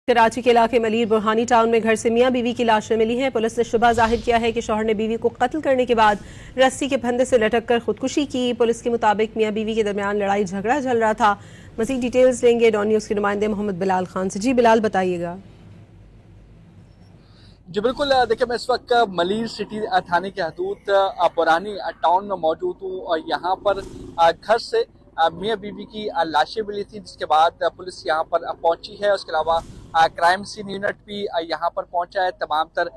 कराची के इलाके मलीर बुरहानी टाउन में घर से मियां बीवी की लाशें मिली हैं। पुलिस ने शुबा जाहिर किया है कि शौहर ने बीवी को कत्ल करने के बाद रस्सी के फंदे से लटक कर खुदकुशी की। पुलिस के मुताबिक मियां बीवी के दरमियान लड़ाई झगड़ा चल रहा था। मजीद डिटेल्स लेंगे डॉन न्यूज के नुमाइंदे मोहम्मद बिलाल खान से। जी बिलाल, बताइएगा। जी बिल्कुल, देखिए मैं इस वक्त मलीर सिटी थाने के हदूद बुरहानी टाउन में मौजूद हूँ और यहाँ पर घर से मियां बीवी की लाशें मिली थी, जिसके बाद पुलिस यहाँ पर पहुंची है। उसके अलावा क्राइम सीन यूनिट भी यहाँ पर पहुंचा है। तमाम तर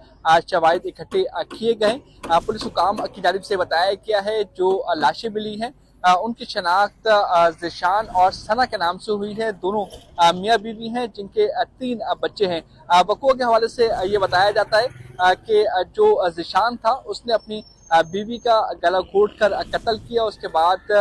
शवाहिद इकट्ठे किए गए। पुलिस हुकाम की जानिब से बताया गया है जो लाशें मिली हैं उनकी शनाख्त ज़िशान और सना के नाम से हुई है। दोनों मियां बीवी हैं जिनके 3 बच्चे हैं। वक़्त के हवाले से ये बताया जाता है कि जो ज़िशान था उसने अपनी बीवी का गला घोट कर कत्ल किया। उसके बाद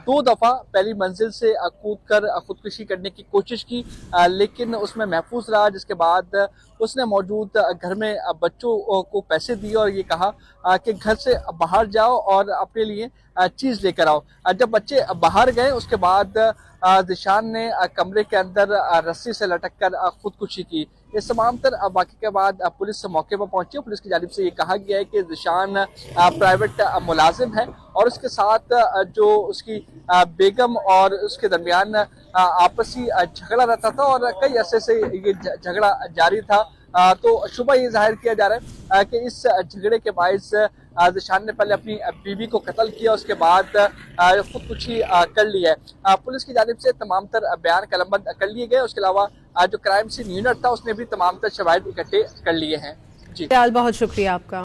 2 दफ़ा पहली मंजिल से कूद कर खुदकुशी करने की कोशिश की, लेकिन उसमें महफूज रहा। जिसके बाद उसने मौजूद घर में बच्चों को पैसे दिए और ये कहा कि घर से बाहर जाओ और अपने लिए चीज़ लेकर आओ। जब बच्चे बाहर गए उसके बाद ज़िशान ने कमरे के अंदर रस्सी से लटक कर खुदकुशी की। इस तमाम तर वाक़े के बाद पुलिस मौके पर पहुंची। पुलिस की जानिब से ये कहा गया है कि ज़िशान प्राइवेट मुलाजिम है और उसके साथ जो उसकी बेगम और उसके दरमियान आपसी झगड़ा रहता था और कई अरसे से ये झगड़ा जारी था। तो शुबह ये जाहिर किया जा रहा है कि इस झगड़े के बाइस ज़िशान ने पहले अपनी बीवी को कत्ल किया, उसके बाद खुदकुशी कर ली है। पुलिस की जानिब से तमाम तर बयान कलमबंद कर लिए गए। उसके अलावा जो क्राइम सीन यूनिट था उसने भी तमाम तर शवाहिद इकट्ठे कर लिए हैं। जी बिलाल, बहुत शुक्रिया आपका।